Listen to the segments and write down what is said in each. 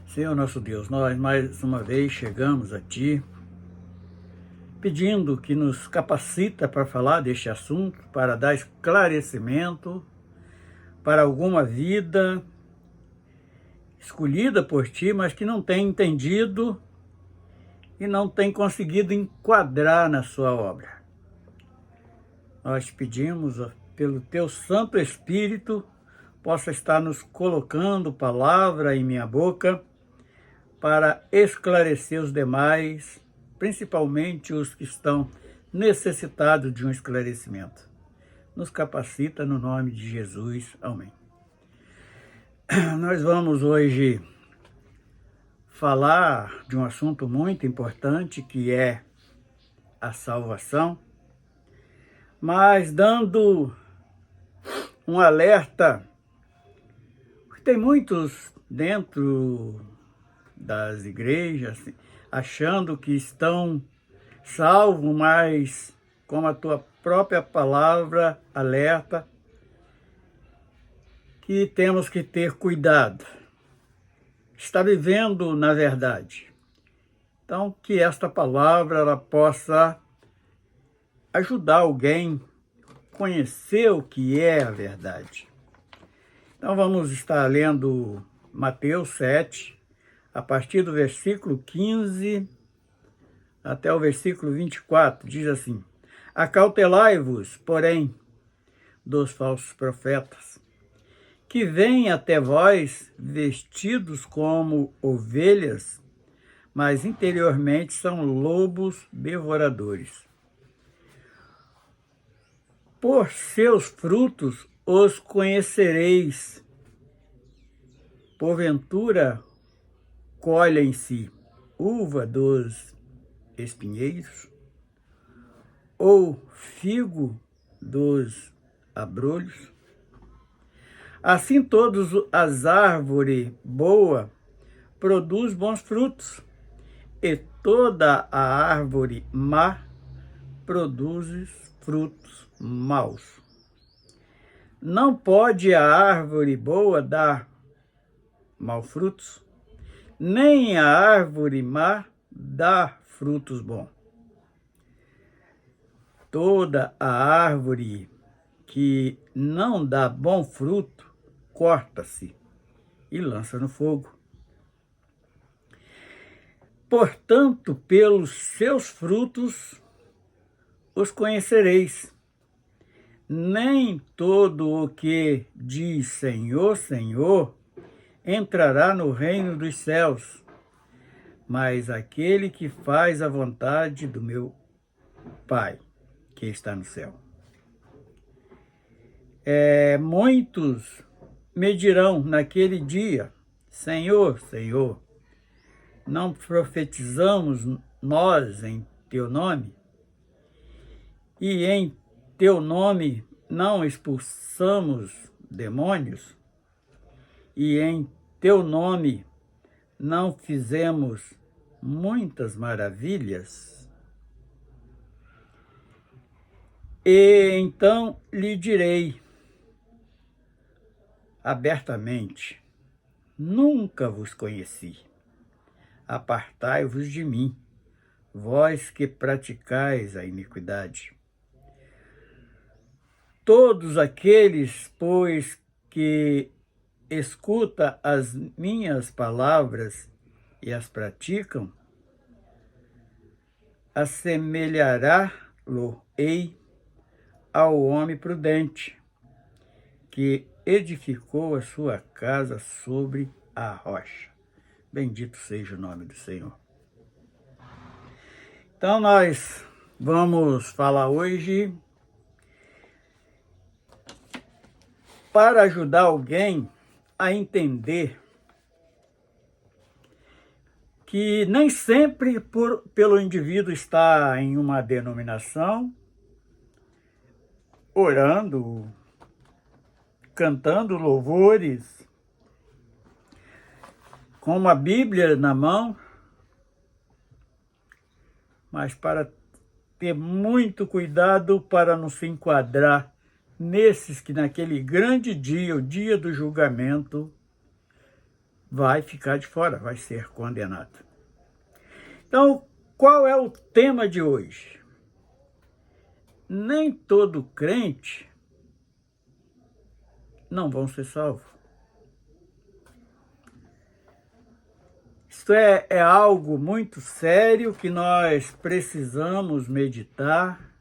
Senhor nosso Deus, nós mais uma vez chegamos a Ti, pedindo que nos capacita para falar deste assunto, para dar esclarecimento para alguma vida escolhida por Ti, mas que não tem entendido e não tem conseguido enquadrar na Sua obra. Nós te pedimos, pelo Teu Santo Espírito, possa estar nos colocando palavra em minha boca, para esclarecer os demais, principalmente os que estão necessitados de um esclarecimento. Nos capacita no nome de Jesus. Amém. Nós vamos hoje falar de um assunto muito importante, que é a salvação, mas dando um alerta, porque tem muitos dentro das igrejas, achando que estão salvos, mas como a tua própria palavra alerta, que temos que ter cuidado. Está vivendo na verdade. Então, que esta palavra ela possa ajudar alguém a conhecer o que é a verdade. Então, vamos estar lendo Mateus 7, a partir do versículo 15 até o versículo 24, diz assim: Acautelai-vos, porém, dos falsos profetas, que vêm até vós vestidos como ovelhas, mas interiormente são lobos devoradores. Por seus frutos os conhecereis. Porventura, colhem-se uva dos espinheiros, ou figo dos abrolhos? Assim todas as árvores boas produzem bons frutos, e toda a árvore má produz frutos maus. Não pode a árvore boa dar maus frutos, nem a árvore má dá frutos bons. Toda a árvore que não dá bom fruto, corta-se e lança no fogo. Portanto, pelos seus frutos os conhecereis. Nem todo o que diz Senhor, Senhor, entrará no reino dos céus, mas aquele que faz a vontade do meu Pai, que está no céu. Muitos me dirão naquele dia: Senhor, Senhor, não profetizamos nós em teu nome? E em teu nome não expulsamos demônios? E em teu nome não fizemos muitas maravilhas? E então lhe direi abertamente: nunca vos conheci. Apartai-vos de mim, vós que praticais a iniquidade. Todos aqueles, pois, que escuta as minhas palavras e as praticam, assemelhará-lo-ei ao homem prudente, que edificou a sua casa sobre a rocha. Bendito seja o nome do Senhor. Então, nós vamos falar hoje para ajudar alguém a entender que nem sempre pelo indivíduo estar em uma denominação, orando, cantando louvores, com uma Bíblia na mão, mas para ter muito cuidado para não se enquadrar nesses que naquele grande dia, o dia do julgamento, vai ficar de fora, vai ser condenado. Então, qual é o tema de hoje? Nem todo crente não vão ser salvos. Isto é algo muito sério que nós precisamos meditar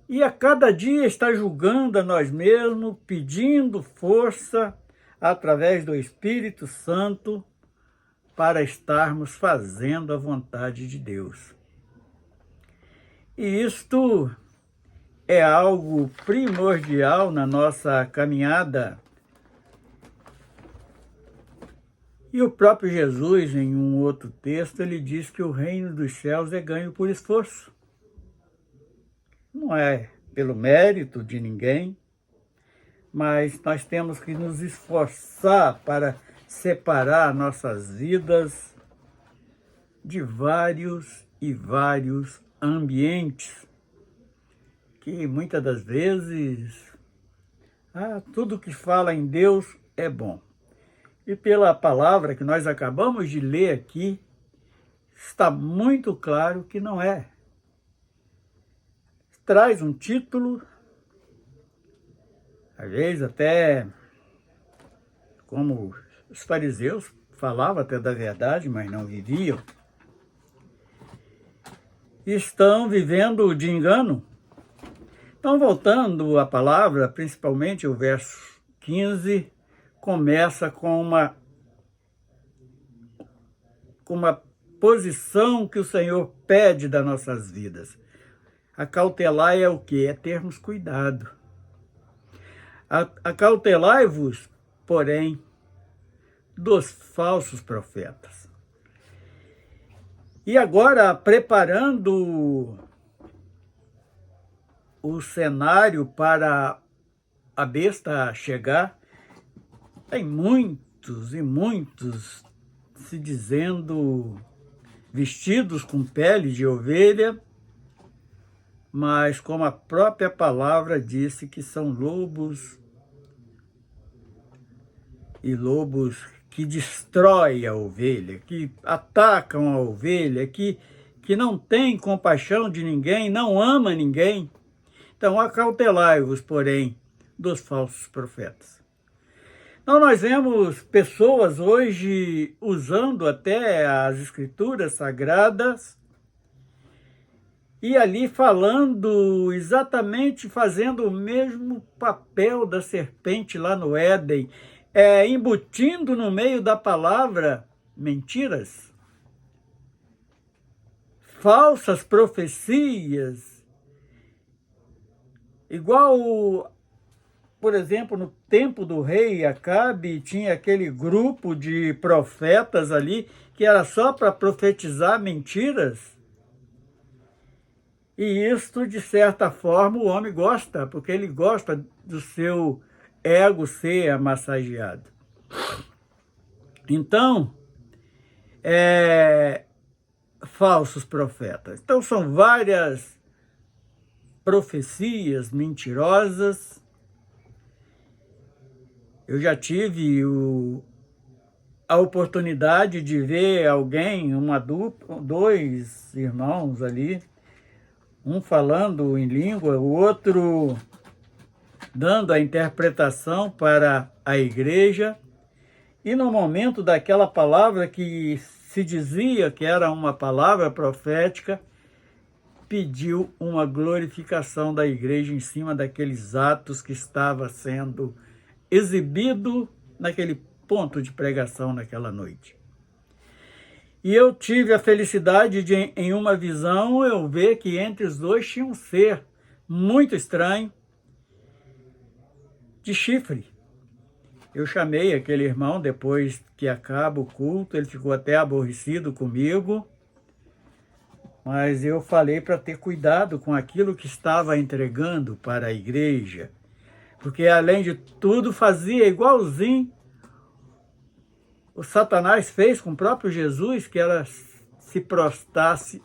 e a cada dia estar julgando a nós mesmos, pedindo força através do Espírito Santo para estarmos fazendo a vontade de Deus. E isto é algo primordial na nossa caminhada. E o próprio Jesus, em um outro texto, ele diz que o reino dos céus é ganho por esforço. Não é pelo mérito de ninguém, mas nós temos que nos esforçar para separar nossas vidas de vários e vários ambientes que muitas das vezes tudo que fala em Deus é bom. E pela palavra que nós acabamos de ler aqui, está muito claro que não é. Traz um título, às vezes até como os fariseus falavam até da verdade, mas não viviam. Estão vivendo de engano. Então, voltando à palavra, principalmente o verso 15, começa com uma posição que o Senhor pede das nossas vidas. Acautelai é o quê? É termos cuidado. Acautelai-vos, porém, dos falsos profetas. E agora, preparando o cenário para a besta chegar, tem muitos e muitos se dizendo vestidos com pele de ovelha, mas como a própria palavra disse que são lobos e lobos que destroem a ovelha, que atacam a ovelha, que não tem compaixão de ninguém, não ama ninguém. Então, acautelai-vos, porém, dos falsos profetas. Então, nós vemos pessoas hoje usando até as escrituras sagradas e ali falando exatamente, fazendo o mesmo papel da serpente lá no Éden, embutindo no meio da palavra mentiras, falsas profecias, igual, por exemplo, no tempo do rei Acabe, tinha aquele grupo de profetas ali que era só para profetizar mentiras. E isto, de certa forma, o homem gosta, porque ele gosta do seu ego ser massageado. Então, falsos profetas. Então, são várias profecias mentirosas. Eu já tive a oportunidade de ver alguém, uma dupla, dois irmãos ali, um falando em língua, o outro dando a interpretação para a igreja, e no momento daquela palavra que se dizia que era uma palavra profética, pediu uma glorificação da igreja em cima daqueles atos que estava sendo exibido naquele ponto de pregação naquela noite. E eu tive a felicidade de, em uma visão, eu ver que entre os dois tinha um ser muito estranho, de chifre. Eu chamei aquele irmão, depois que acaba o culto, ele ficou até aborrecido comigo, mas eu falei para ter cuidado com aquilo que estava entregando para a igreja, porque além de tudo fazia igualzinho o Satanás fez com o próprio Jesus, que ela se prostrasse,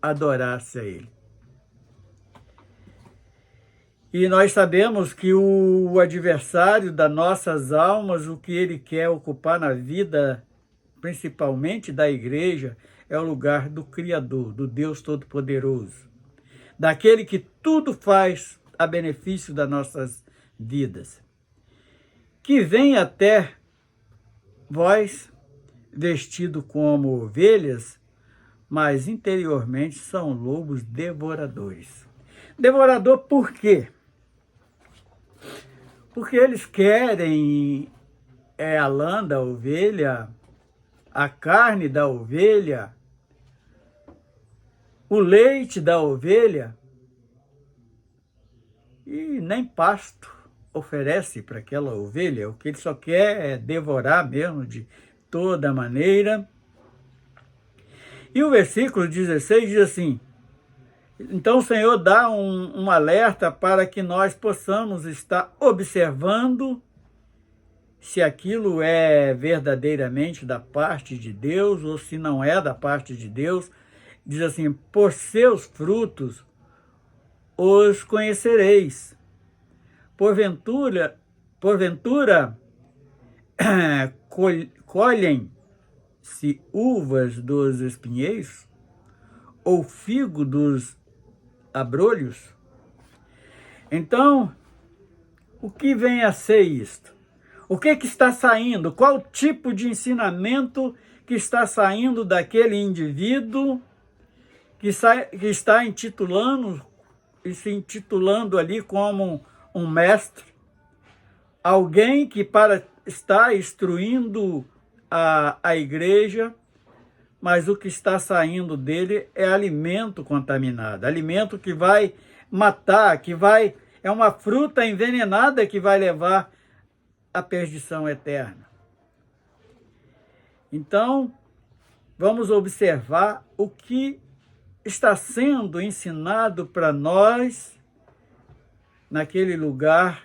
adorasse a ele. E nós sabemos que o adversário das nossas almas, o que ele quer ocupar na vida, principalmente da igreja, é o lugar do Criador, do Deus Todo-Poderoso, daquele que tudo faz a benefício das nossas vidas, que vem até vós vestido como ovelhas, mas interiormente são lobos devoradores. Devorador por quê? Porque eles querem a lã da ovelha, a carne da ovelha, o leite da ovelha, e nem pasto oferece para aquela ovelha. O que ele só quer é devorar mesmo de toda maneira. E o versículo 16 diz assim: então o Senhor dá um alerta para que nós possamos estar observando se aquilo é verdadeiramente da parte de Deus ou se não é da parte de Deus. Diz assim: por seus frutos os conhecereis. Porventura colhem-se uvas dos espinheiros ou figo dos abrolhos? Então, o que vem a ser isto? O que está saindo? Qual tipo de ensinamento que está saindo daquele indivíduo que está se intitulando ali como um mestre, alguém que está instruindo a igreja, mas o que está saindo dele é alimento contaminado, alimento que vai matar, é uma fruta envenenada que vai levar à perdição eterna. Então, vamos observar o que está sendo ensinado para nós naquele lugar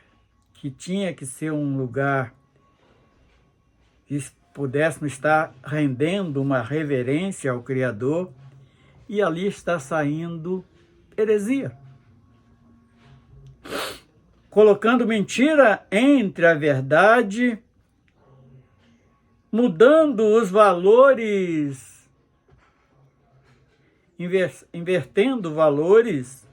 que tinha que ser um lugar que pudéssemos estar rendendo uma reverência ao Criador, e ali está saindo heresia, colocando mentira entre a verdade, mudando os valores, invertendo valores.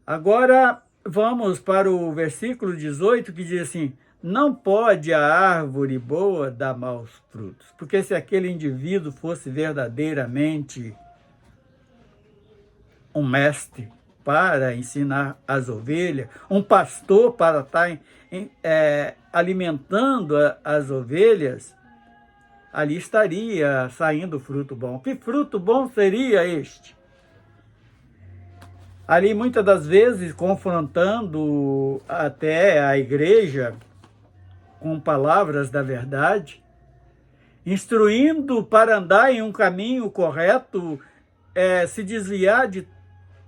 Agora vamos para o versículo 18, que diz assim: não pode a árvore boa dar maus frutos, porque se aquele indivíduo fosse verdadeiramente um mestre para ensinar as ovelhas, um pastor para estar alimentando as ovelhas, ali estaria saindo fruto bom. Que fruto bom seria este? Ali, muitas das vezes, confrontando até a igreja com palavras da verdade, instruindo para andar em um caminho correto, se desviar de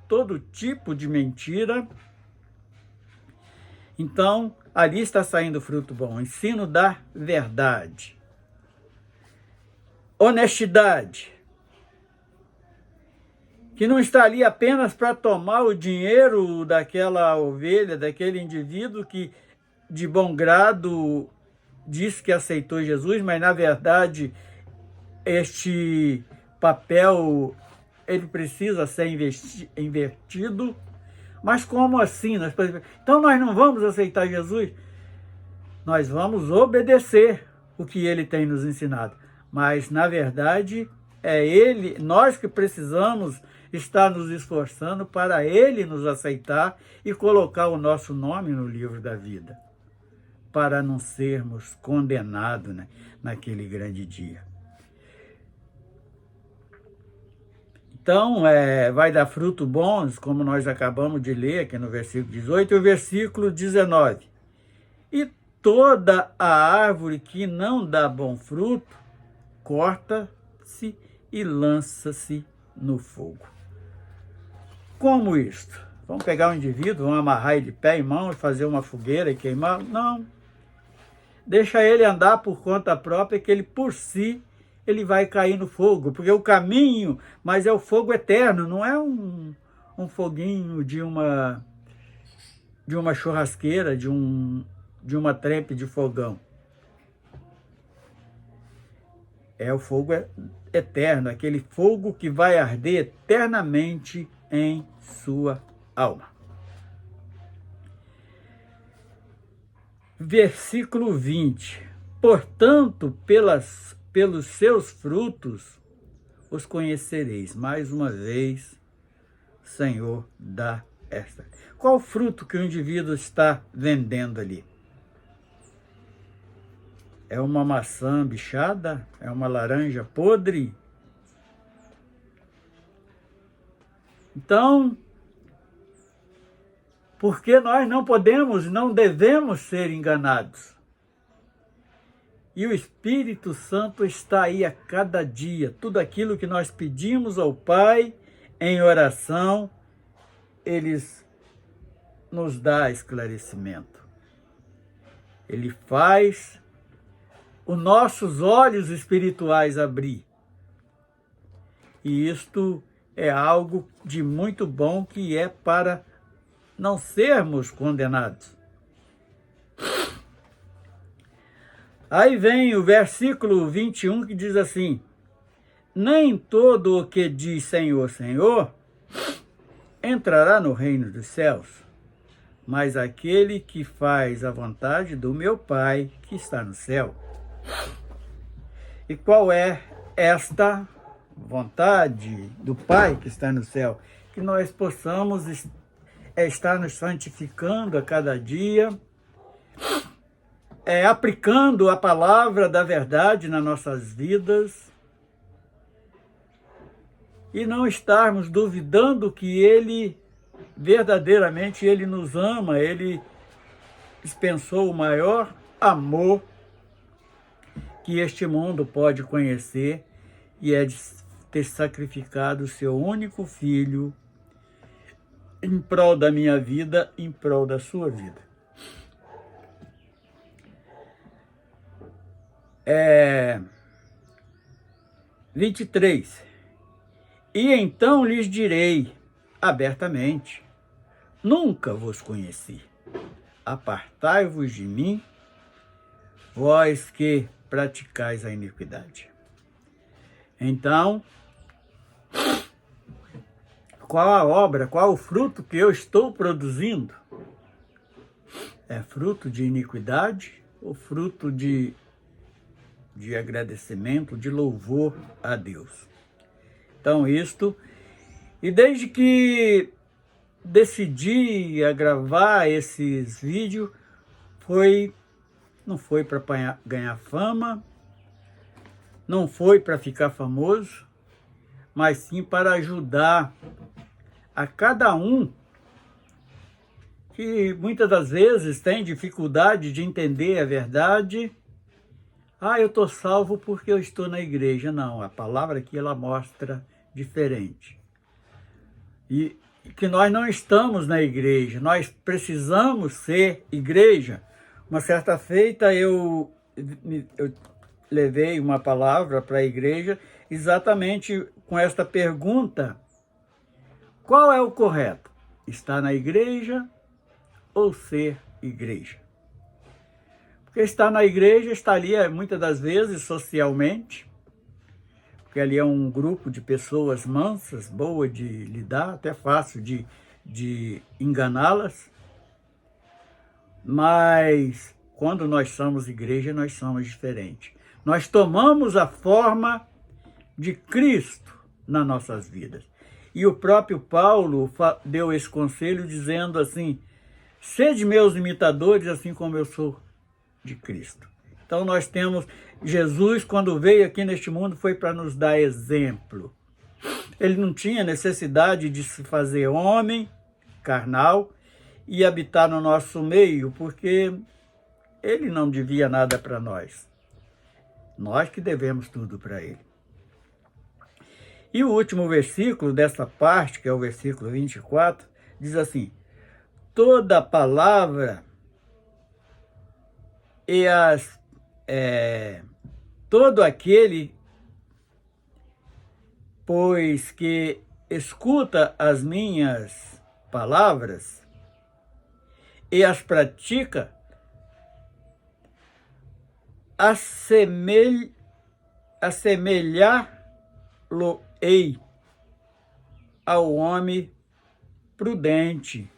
todo tipo de mentira. Então, ali está saindo fruto bom, ensino da verdade. Honestidade, que não está ali apenas para tomar o dinheiro daquela ovelha, daquele indivíduo que de bom grado diz que aceitou Jesus, mas na verdade este papel ele precisa ser invertido. Mas como assim? Então nós não vamos aceitar Jesus? Nós vamos obedecer o que ele tem nos ensinado. Mas na verdade nós que precisamos estar nos esforçando para ele nos aceitar e colocar o nosso nome no livro da vida, para não sermos condenados, né, naquele grande dia. Então, vai dar fruto bons, como nós acabamos de ler aqui no versículo 18 e o versículo 19. E toda a árvore que não dá bom fruto, corta-se e lança-se no fogo. Como isto? Vamos pegar um indivíduo, vamos amarrar ele de pé e mão e fazer uma fogueira e queimar? Não. Deixa ele andar por conta própria, que ele por si ele vai cair no fogo, porque o caminho, mas é o fogo eterno, não é um foguinho de uma churrasqueira, de uma trempe de fogão. É o fogo eterno, aquele fogo que vai arder eternamente em sua alma. Versículo 20. Portanto, pelos seus frutos os conhecereis. Mais uma vez, o Senhor dá esta. Qual o fruto que o indivíduo está vendendo ali? É uma maçã bichada? É uma laranja podre? Então, porque nós não podemos, não devemos ser enganados. E o Espírito Santo está aí a cada dia. Tudo aquilo que nós pedimos ao Pai em oração, Ele nos dá esclarecimento. Ele faz os nossos olhos espirituais abrir. E isto é algo de muito bom, que é para não sermos condenados. Aí vem o versículo 21 que diz assim: nem todo o que diz Senhor, Senhor, entrará no reino dos céus, mas aquele que faz a vontade do meu Pai que está no céu. E qual é esta vontade do Pai que está no céu? Que nós possamos estar nos santificando a cada dia, aplicando a palavra da verdade nas nossas vidas, e não estarmos duvidando que Ele, verdadeiramente, Ele nos ama, Ele dispensou o maior amor que este mundo pode conhecer, e é de ter sacrificado o seu único filho em prol da minha vida, em prol da sua vida. 23. E então lhes direi abertamente: nunca vos conheci. Apartai-vos de mim, vós que praticais a iniquidade. Então, qual a obra, qual o fruto que eu estou produzindo? É fruto de iniquidade ou fruto de agradecimento, de louvor a Deus? Então, e desde que decidi a gravar esses vídeos, não foi para ganhar fama, não foi para ficar famoso, mas sim para ajudar a cada um que muitas das vezes tem dificuldade de entender a verdade. Eu estou salvo porque eu estou na igreja. Não, a palavra aqui ela mostra diferente. E que nós não estamos na igreja, nós precisamos ser igreja. Uma certa feita eu levei uma palavra para a igreja exatamente com esta pergunta: qual é o correto? Estar na igreja ou ser igreja? Porque estar na igreja está ali muitas das vezes socialmente, porque ali é um grupo de pessoas mansas, boa de lidar, até fácil de enganá-las. Mas quando nós somos igreja, nós somos diferentes. Nós tomamos a forma de Cristo nas nossas vidas. E o próprio Paulo deu esse conselho dizendo assim: sede meus imitadores, assim como eu sou de Cristo. Então nós temos Jesus, quando veio aqui neste mundo, foi para nos dar exemplo. Ele não tinha necessidade de se fazer homem, carnal, e habitar no nosso meio, porque ele não devia nada para nós. Nós que devemos tudo para ele. E o último versículo dessa parte, que é o versículo 24, diz assim: toda palavra e todo aquele, pois que escuta as minhas palavras e as pratica, assemelhar-lo-ei ao homem prudente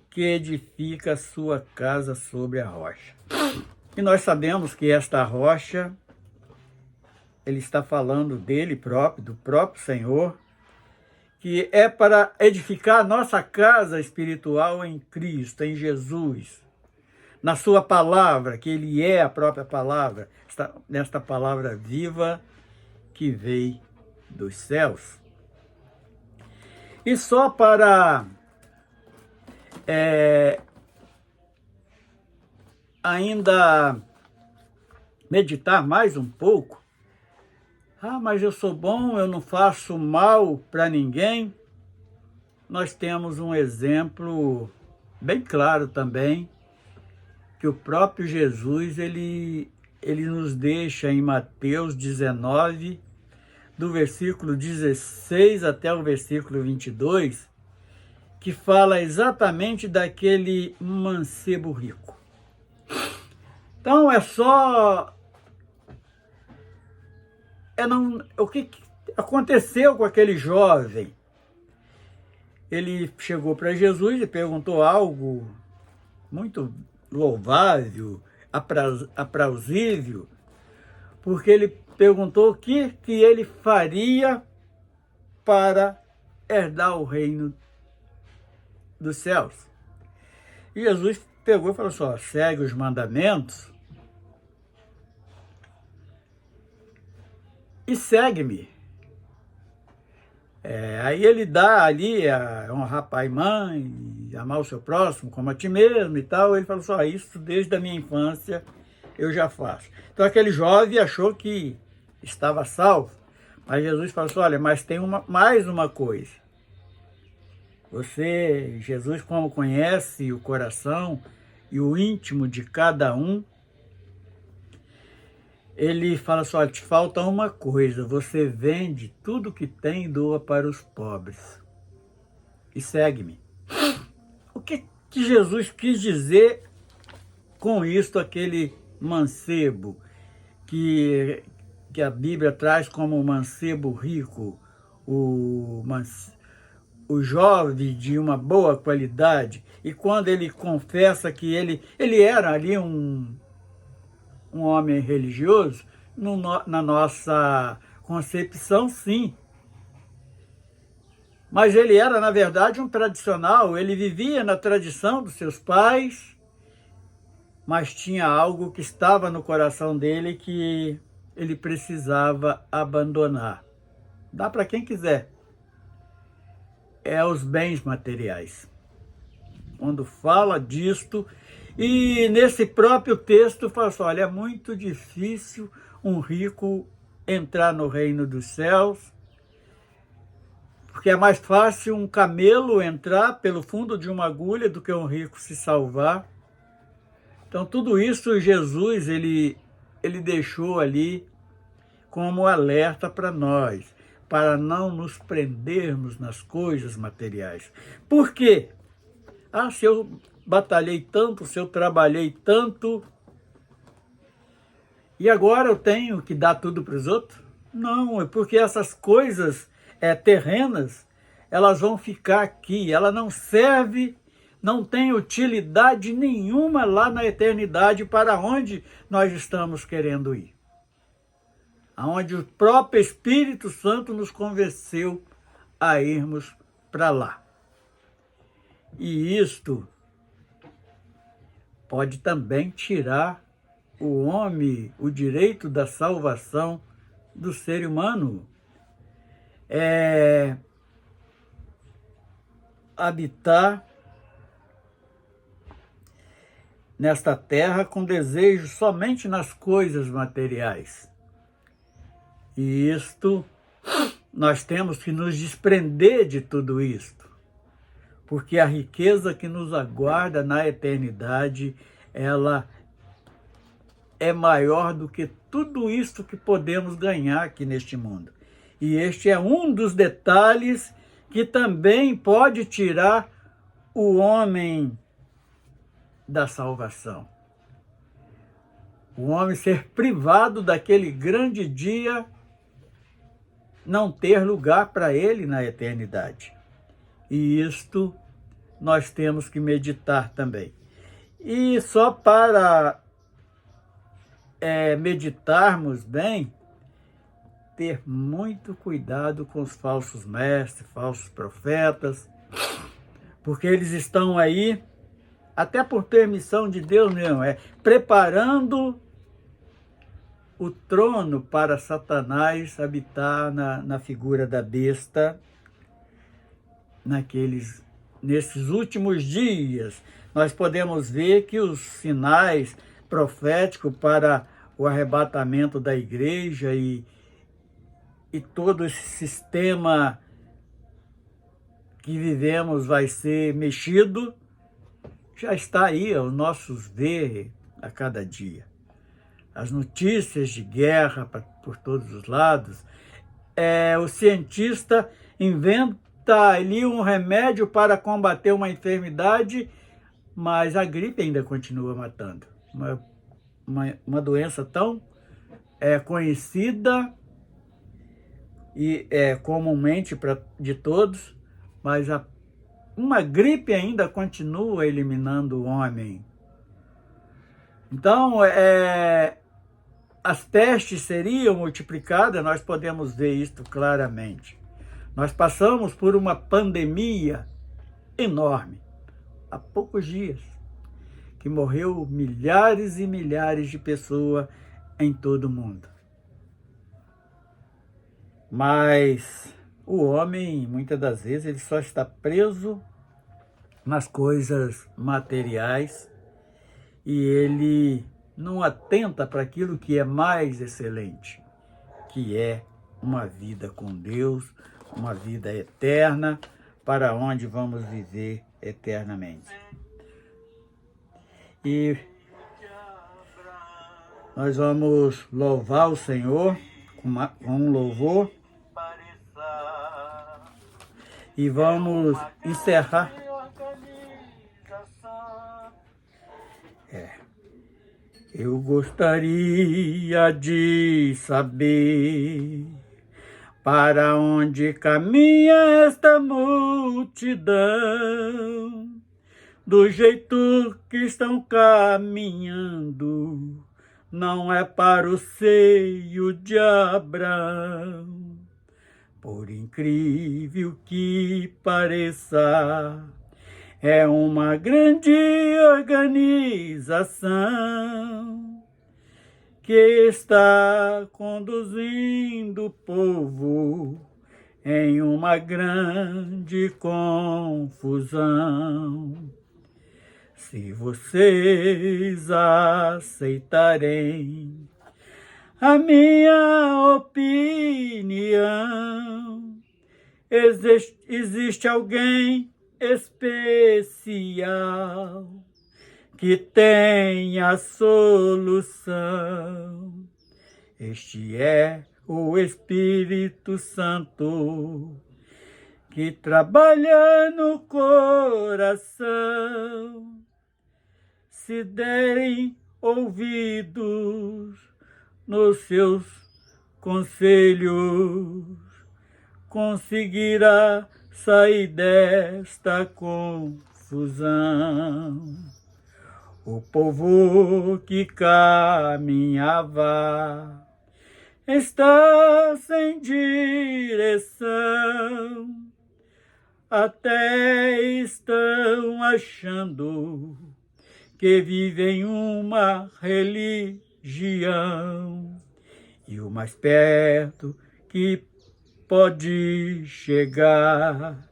que edifica a sua casa sobre a rocha. E nós sabemos que esta rocha, ele está falando dele próprio, do próprio Senhor, que é para edificar a nossa casa espiritual em Cristo, em Jesus, na sua palavra, que ele é a própria palavra, nesta palavra viva que veio dos céus. E só para ainda meditar mais um pouco, mas eu sou bom, eu não faço mal para ninguém. Nós temos um exemplo bem claro também, que o próprio Jesus, ele nos deixa em Mateus 19, do versículo 16 até o versículo 22, que fala exatamente daquele mancebo rico. Então o que aconteceu com aquele jovem? Ele chegou para Jesus e perguntou algo muito louvável, aprausível, porque ele perguntou o que ele faria para herdar o reino dos céus. E Jesus pegou e falou assim: segue os mandamentos e segue-me. Aí ele dá ali honrar pai e mãe, amar o seu próximo como a ti mesmo e tal. Ele falou assim: isso desde a minha infância eu já faço. Então aquele jovem achou que estava salvo, mas Jesus falou assim: olha, mas tem mais uma coisa. Jesus, como conhece o coração e o íntimo de cada um, ele fala assim: olha, te falta uma coisa, você vende tudo que tem e doa para os pobres. E segue-me. O que Jesus quis dizer com isto, aquele mancebo, que a Bíblia traz como o mancebo rico, o jovem de uma boa qualidade, e quando ele confessa que ele era ali um homem religioso, na nossa concepção, sim. Mas ele era, na verdade, um tradicional, ele vivia na tradição dos seus pais, mas tinha algo que estava no coração dele que ele precisava abandonar. Dá para quem quiser. Os bens materiais. Quando fala disto, e nesse próprio texto fala assim: olha, é muito difícil um rico entrar no reino dos céus, porque é mais fácil um camelo entrar pelo fundo de uma agulha do que um rico se salvar. Então tudo isso Jesus ele deixou ali como alerta para nós, para não nos prendermos nas coisas materiais. Por quê? Se eu batalhei tanto, se eu trabalhei tanto, e agora eu tenho que dar tudo para os outros? Não, é porque essas coisas terrenas, elas vão ficar aqui, ela não serve, não tem utilidade nenhuma lá na eternidade, para onde nós estamos querendo ir. Aonde o próprio Espírito Santo nos convenceu a irmos para lá. E isto pode também tirar o homem o direito da salvação do ser humano. Habitar nesta terra com desejo somente nas coisas materiais. E isto, nós temos que nos desprender de tudo isto, porque a riqueza que nos aguarda na eternidade, ela é maior do que tudo isto que podemos ganhar aqui neste mundo. E este é um dos detalhes que também pode tirar o homem da salvação. O homem ser privado daquele grande dia, não ter lugar para ele na eternidade. E isto nós temos que meditar também. E só para meditarmos bem, ter muito cuidado com os falsos mestres, falsos profetas, porque eles estão aí, até por permissão de Deus mesmo, preparando o trono para Satanás habitar na figura da besta, nesses últimos dias. Nós podemos ver que os sinais proféticos para o arrebatamento da igreja e todo esse sistema que vivemos vai ser mexido, já está aí aos nossos ver a cada dia. As notícias de guerra por todos os lados. O cientista inventa ali um remédio para combater uma enfermidade, mas a gripe ainda continua matando. Uma doença tão conhecida e comumente de todos, mas uma gripe ainda continua eliminando o homem. Então, as pestes seriam multiplicadas, nós podemos ver isto claramente. Nós passamos por uma pandemia enorme, há poucos dias, que morreu milhares e milhares de pessoas em todo o mundo. Mas o homem, muitas das vezes, ele só está preso nas coisas materiais e ele não atenta para aquilo que é mais excelente, que é uma vida com Deus, uma vida eterna, para onde vamos viver eternamente. E nós vamos louvar o Senhor com um louvor e vamos encerrar. Eu gostaria de saber para onde caminha esta multidão, do jeito que estão caminhando, não é para o seio de Abraão. Por incrível que pareça, é uma grande organização que está conduzindo o povo em uma grande confusão. Se vocês aceitarem a minha opinião, existe alguém especial que tem a solução. Este é o Espírito Santo que trabalha no coração. Se derem ouvidos nos seus conselhos, conseguirá sair desta confusão. O povo que caminhava está sem direção, até estão achando que vivem uma religião, e o mais perto que pode chegar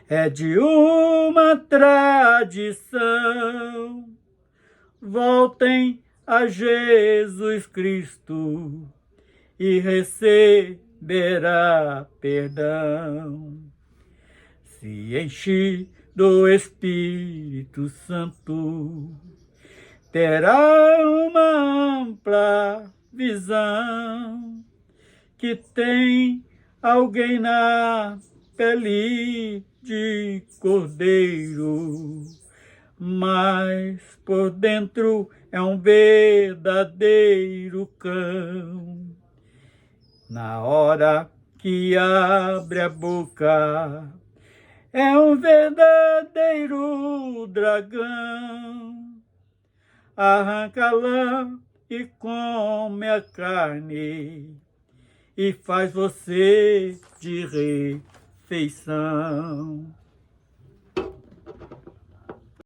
é de uma tradição. Voltem a Jesus Cristo e receberá perdão. Se enche do Espírito Santo, terá uma ampla visão, que tem alguém na pele de cordeiro, mas por dentro é um verdadeiro cão. Na hora que abre a boca, é um verdadeiro dragão. Arranca a lã e come a carne, e faz você de refeição.